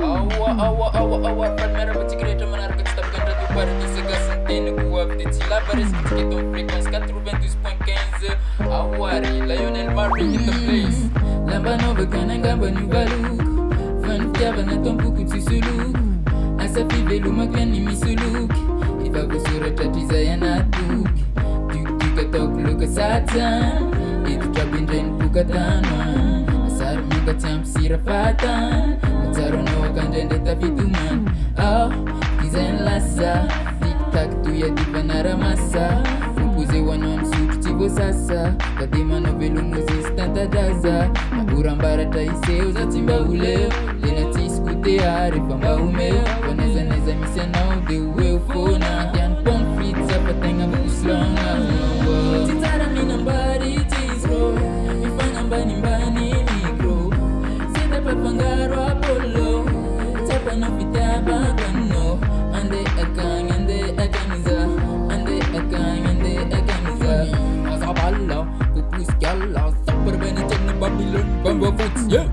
Awa Palmera Batigreta Manarca está pegando do paradise Gassantene com a vida de lá parece que tem tão frequência 92.15 Awari, Lionel Marvin in the place Lamba nova kanangamba ni valuku Fan fiava na tompuku tsisuluku Asa fivelu makani misuluki Iva kusura tatiza ya natuki Tuka tokluka satan Itu trabindren pukatanwa Asar mika chamsira fatan Mataro na wakandende tafituman Oh, kizayan lasa Tik-tak tuya di panaramasa Upuze wanon suktigo sasa Kadima no velu muzis tanta daza Maurambara taiseo za timba uleo Lena tiskute arefa maumeo Waneza neza misia nao de uwe ufona Yan pomfrit sa patenga buslonga Titara minambari tisro Mifanga mbani mbani mikro Seta papangaro apolo Tapa no fitaba gano Ande akang ande akaniza Ande akang ande akaniza Azabala pupus gyala Sapar bene chenne Babylon Bamba Foots yeah